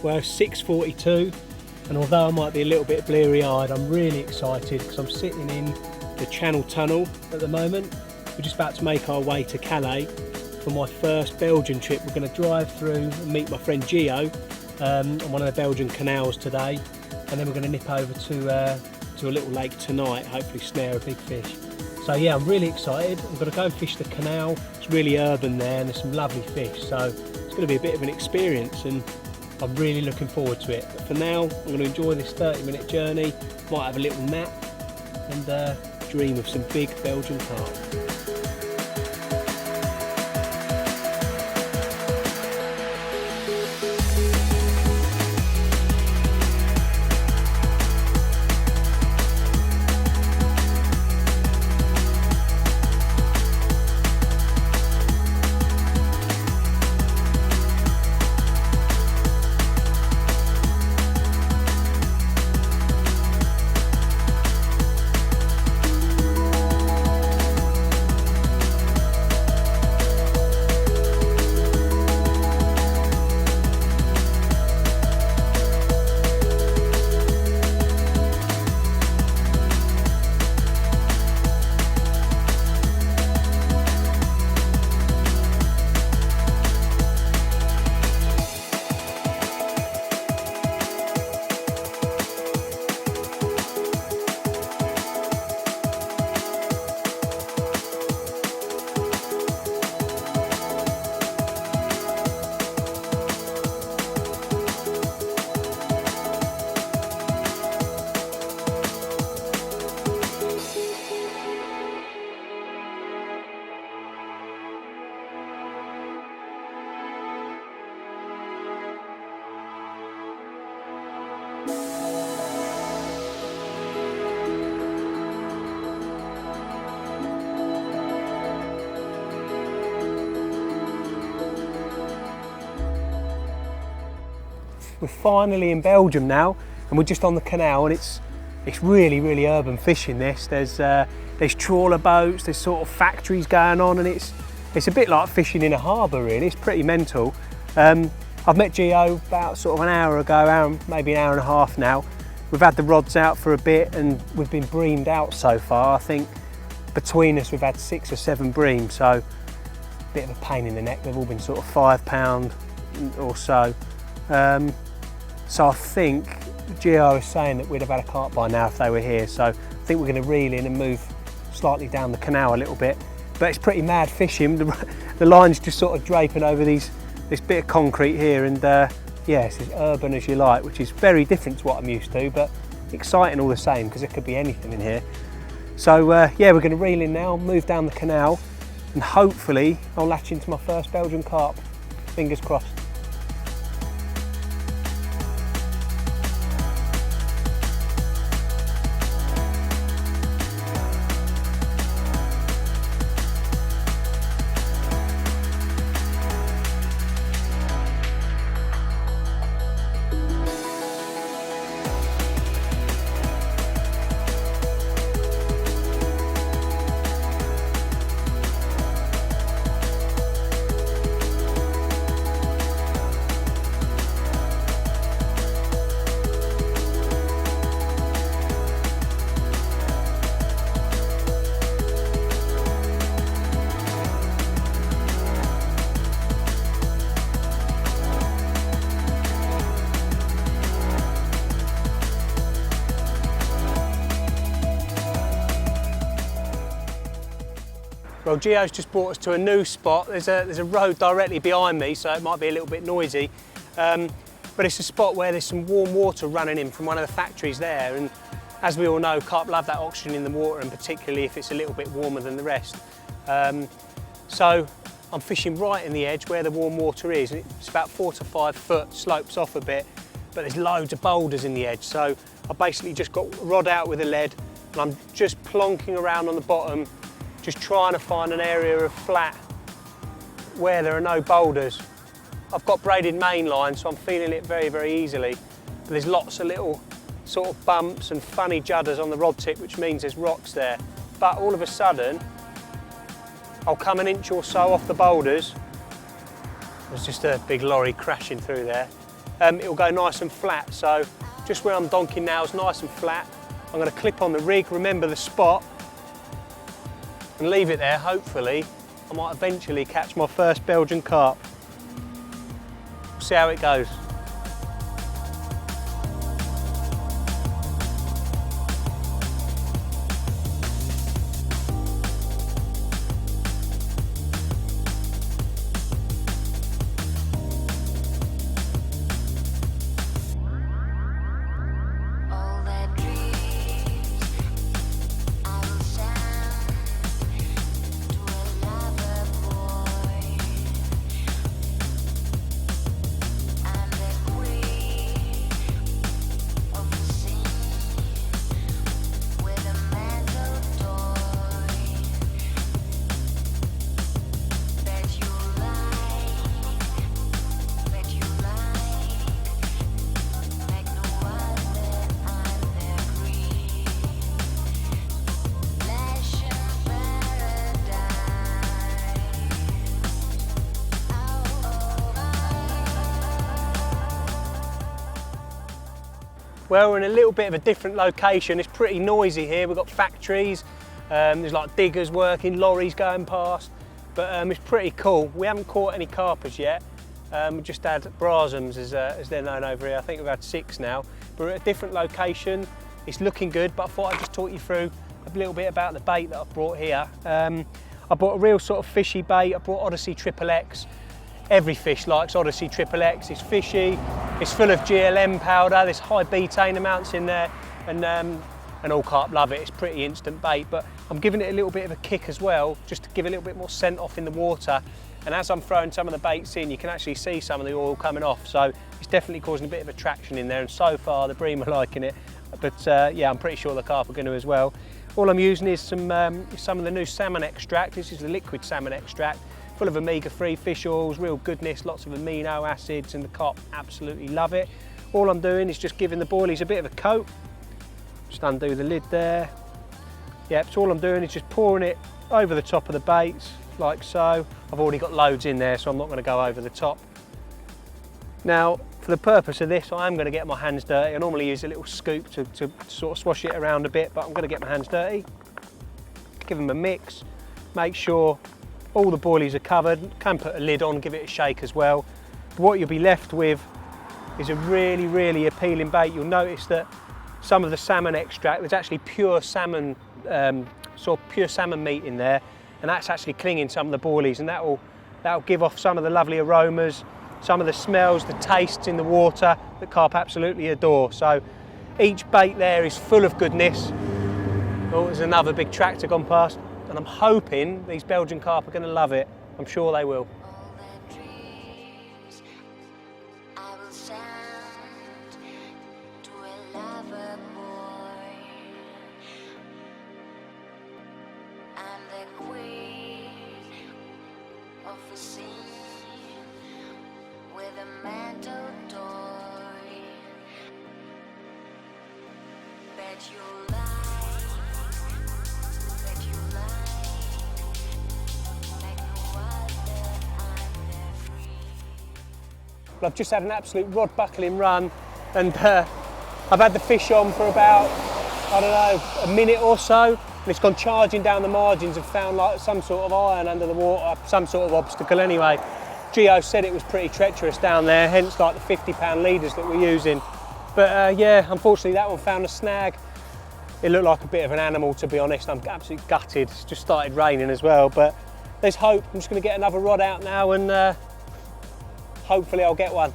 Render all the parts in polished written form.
Well, 6:42, and although I might be a little bit bleary-eyed, I'm really excited because I'm sitting in the Channel Tunnel at the moment. We're just about to make our way to Calais for my first Belgian trip. We're going to drive through and meet my friend Gio on one of the Belgian canals today, and then we're going to nip over to a little lake tonight, hopefully snare a big fish. So yeah, I'm really excited. I'm going to go and fish the canal. It's really urban there and there's some lovely fish, so it's going to be a bit of an experience and I'm really looking forward to it. But for now, I'm going to enjoy this 30-minute journey, might have a little nap and dream of some big Belgian carp. We're finally in Belgium now, and we're just on the canal, and it's really urban fishing. There's trawler boats, there's sort of factories going on, and it's a bit like fishing in a harbour really. It's pretty mental. I've met Gio about sort of an hour ago, maybe an hour and a half now. We've had the rods out for a bit and we've been breamed out so far. I think between us we've had 6 or 7 breams, so a bit of a pain in the neck. They've all been sort of £5 or so. So I think Gio was saying that we'd have had a carp by now if they were here, so I think we're going to reel in and move slightly down the canal a little bit. But it's pretty mad fishing. The line's just sort of draping over this bit of concrete here, and yeah, it's as urban as you like, which is very different to what I'm used to, but exciting all the same because there could be anything in here. So yeah, we're going to reel in now, move down the canal, and hopefully I'll latch into my first Belgian carp. Fingers crossed. Well, Gio's just brought us to a new spot. There's a road directly behind me, so it might be a little bit noisy. But it's a spot where there's some warm water running in from one of the factories there. And as we all know, carp love that oxygen in the water, and particularly if it's a little bit warmer than the rest. So I'm fishing right in the edge where the warm water is. It's about 4 to 5 foot, slopes off a bit, but there's loads of boulders in the edge. So I basically just got rod out with a lead, and I'm just plonking around on the bottom, just trying to find an area of flat where there are no boulders. I've got braided main line, so I'm feeling it very easily. But there's lots of little sort of bumps and funny judders on the rod tip, which means there's rocks there. But all of a sudden, I'll come an inch or so off the boulders. There's just a big lorry crashing through there. it'll go nice and flat. So just where I'm donking now is nice and flat. I'm going to clip on the rig, remember the spot, and leave it there. Hopefully I might eventually catch my first Belgian carp. See how it goes. Well, we're in a little bit of a different location. It's pretty noisy here. We've got factories, there's like diggers working, lorries going past, but it's pretty cool. We haven't caught any carpers yet. We just had brasums, as they're known over here. I think we've had 6 now. But we're at a different location. It's looking good, but I thought I'd just talk you through a little bit about the bait that I've brought here. I brought a real sort of fishy bait. I brought Odyssey XXX. Every fish likes Odyssey XXX. It's fishy, it's full of GLM powder, there's high betaine amounts in there, and all carp love it. It's pretty instant bait, but I'm giving it a little bit of a kick as well, just to give a little bit more scent off in the water. And as I'm throwing some of the baits in, you can actually see some of the oil coming off, so it's definitely causing a bit of attraction in there, and so far the bream are liking it. But yeah, I'm pretty sure the carp are going to as well. All I'm using is some of the new salmon extract. This is the liquid salmon extract, full of omega-3 fish oils, real goodness, lots of amino acids, and the carp absolutely love it. All I'm doing is just giving the boilies a bit of a coat. Just undo the lid there. Yep, so all I'm doing is just pouring it over the top of the baits, like so. I've already got loads in there, so I'm not going to go over the top. Now, for the purpose of this, I am going to get my hands dirty. I normally use a little scoop to sort of swash it around a bit, but I'm going to get my hands dirty. Give them a mix, make sure all the boilies are covered. Can put a lid on, give it a shake as well. But what you'll be left with is a really, really appealing bait. You'll notice that some of the salmon extract, there's actually pure salmon, sort of pure salmon meat in there, and that's actually clinging some of the boilies, and that'll give off some of the lovely aromas, some of the smells, the tastes in the water that carp absolutely adore. So each bait there is full of goodness. Oh, there's another big tractor gone past. And I'm hoping these Belgian carp are going to love it. I'm sure they will. I've just had an absolute rod buckling run, and I've had the fish on for about, I don't know, a minute or so, and it's gone charging down the margins and found like some sort of iron under the water, some sort of obstacle anyway. Gio said it was pretty treacherous down there, hence like the 50-pound leaders that we're using. But yeah, unfortunately that one found a snag. It looked like a bit of an animal, to be honest. I'm absolutely gutted. It's just started raining as well, but there's hope. I'm just going to get another rod out now, and hopefully I'll get one.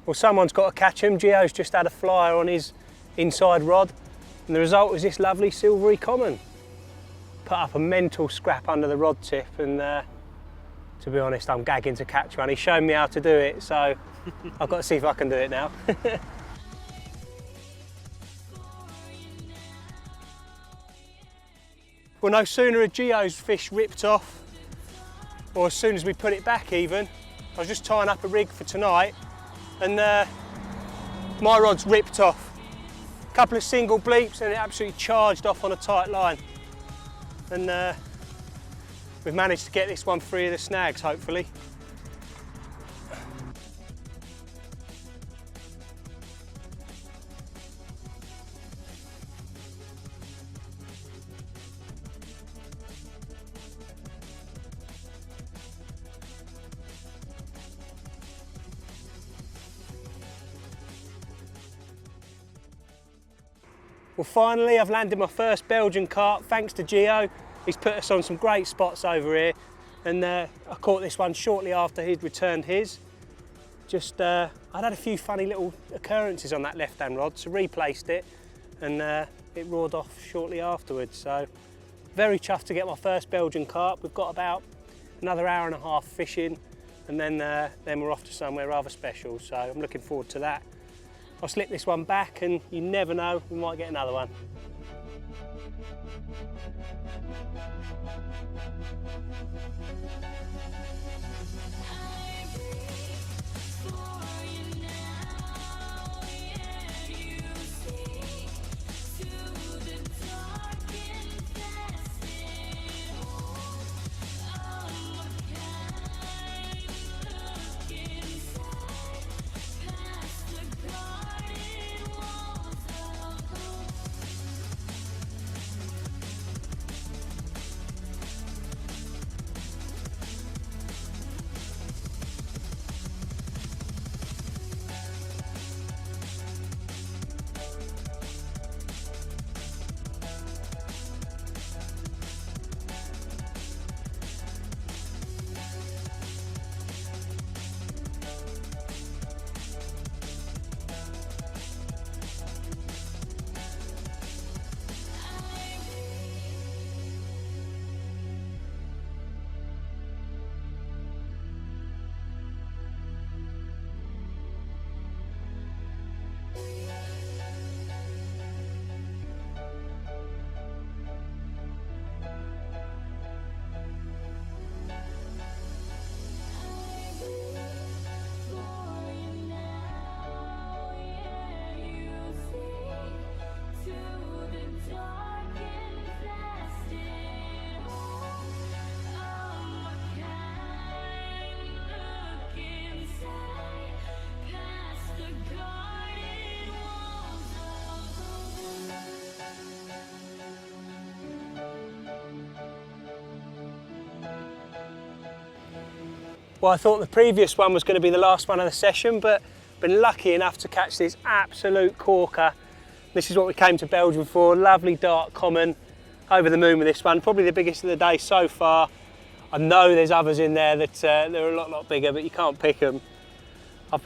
Well, someone's got to catch him. Gio's just had a flyer on his inside rod, and the result was this lovely silvery common. Put up a mental scrap under the rod tip, and to be honest, I'm gagging to catch one. He's shown me how to do it, so I've got to see if I can do it now. Well, no sooner had Gio's fish ripped off, or as soon as we put it back even, I was just tying up a rig for tonight, and my rod's ripped off. A couple of single bleeps and it absolutely charged off on a tight line. And we've managed to get this one free of the snags, hopefully. Well, finally I've landed my first Belgian carp, thanks to Gio. He's put us on some great spots over here, and I caught this one shortly after he'd returned his. Just, I'd had a few funny little occurrences on that left-hand rod, so replaced it, and it roared off shortly afterwards. So, very chuffed to get my first Belgian carp. We've got about another hour and a half fishing, and then we're off to somewhere rather special, so I'm looking forward to that. I'll slip this one back, and you never know, we might get another one. Well, I thought the previous one was going to be the last one of the session, but been lucky enough to catch this absolute corker. This is what we came to Belgium for, lovely dark common. Over the moon with this one, probably the biggest of the day so far. I know there's others in there that they're a lot bigger, but you can't pick them. I've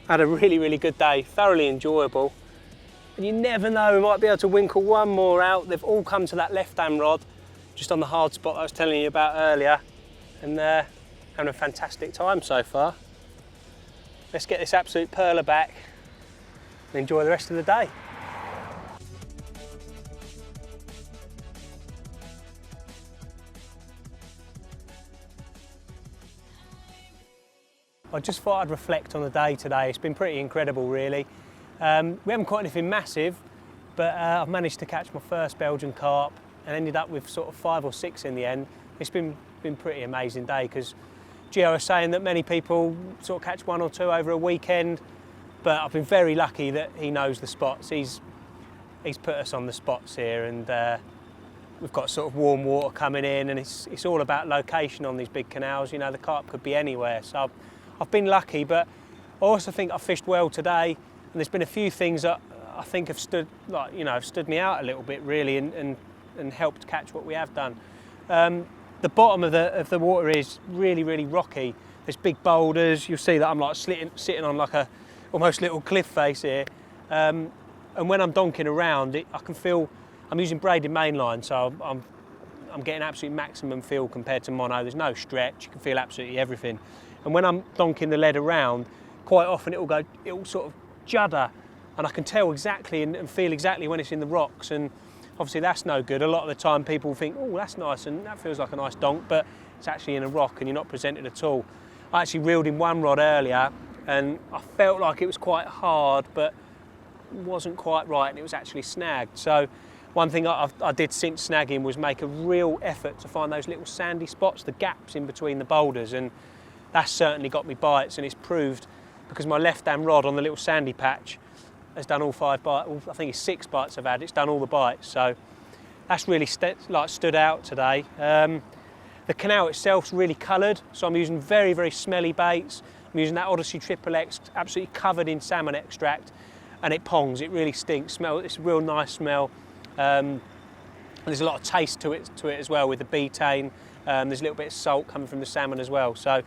had a really good day, thoroughly enjoyable. And you never know, we might be able to winkle one more out. They've all come to that left-hand rod, just on the hard spot I was telling you about earlier. And having a fantastic time so far. Let's get this absolute perler back and enjoy the rest of the day. I just thought I'd reflect on the day today. It's been pretty incredible, really. We haven't caught anything massive, but I've managed to catch my first Belgian carp and ended up with sort of 5 or 6 in the end. It's been pretty amazing day, because Gio was saying that many people sort of catch 1 or 2 over a weekend, but I've been very lucky that he knows the spots. He's put us on the spots here, and we've got sort of warm water coming in, and it's all about location on these big canals. You know, the carp could be anywhere, so I've been lucky, but I also think I've fished well today, and there's been a few things that I think have stood me out a little bit, really, and helped catch what we have done. The bottom of the water is really rocky. There's big boulders. You'll see that I'm like sitting on like a almost little cliff face here. And when I'm donking around, I can feel, I'm using braided mainline, so I'm getting absolute maximum feel compared to mono. There's no stretch, you can feel absolutely everything. And when I'm donking the lead around, quite often it'll sort of judder, and I can tell exactly and feel exactly when it's in the rocks, and obviously that's no good. A lot of the time people think, oh, that's nice and that feels like a nice donk, but it's actually in a rock and you're not presented at all. I actually reeled in one rod earlier and I felt like it was quite hard, but wasn't quite right, and it was actually snagged. So one thing I did since snagging was make a real effort to find those little sandy spots, the gaps in between the boulders, and that's certainly got me bites, and it's proved because my left-hand rod on the little sandy patch has done all 5 bites. I think it's 6 bites I've had. It's done all the bites, so that's really stood out today. The canal itself's really coloured, so I'm using very, very smelly baits. I'm using that Odyssey Triple X, absolutely covered in salmon extract, and it pongs. It really stinks. It's a real nice smell. And there's a lot of taste to it as well with the betaine. There's a little bit of salt coming from the salmon as well, so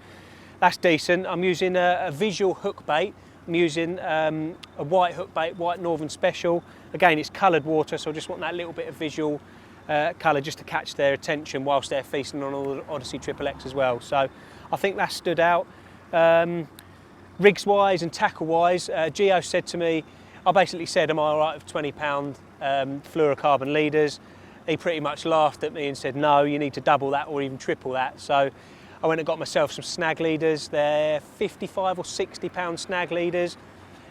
that's decent. I'm using a visual hook bait. I'm using a white hook bait, white Northern Special. Again, it's coloured water, so I just want that little bit of visual colour just to catch their attention whilst they're feasting on all the Odyssey Triple X as well. So I think that stood out. Rigs wise and tackle wise, Geo said to me, I basically said, am I all right with 20 pound fluorocarbon leaders? He pretty much laughed at me and said, no, you need to double that or even triple that. So I went and got myself some Snag leaders. They're 55 or 60 pound Snag leaders,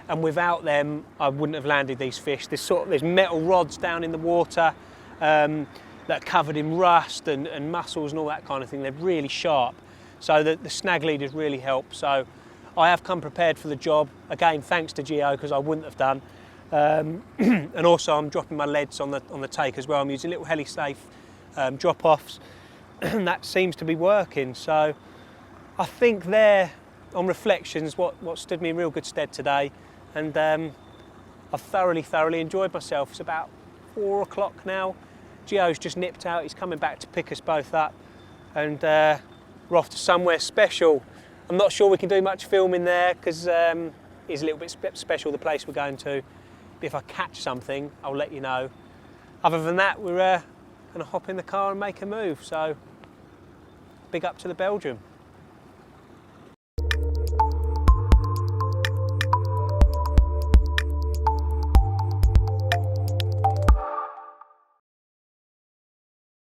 and without them I wouldn't have landed these fish. There's metal rods down in the water that are covered in rust and mussels and all that kind of thing. They're really sharp, so the Snag leaders really help. So I have come prepared for the job, again thanks to Geo, because I wouldn't have done. And also I'm dropping my leads on the take as well. I'm using little heli-safe drop-offs. That seems to be working, so I think there, on reflections, what stood me in real good stead today, and I've thoroughly enjoyed myself. It's about 4 o'clock now. Geo's just nipped out, he's coming back to pick us both up, and we're off to somewhere special. I'm not sure we can do much filming there because it's a little bit special, the place we're going to. But if I catch something, I'll let you know. Other than that, we're going to hop in the car and make a move, so big up to the Belgium.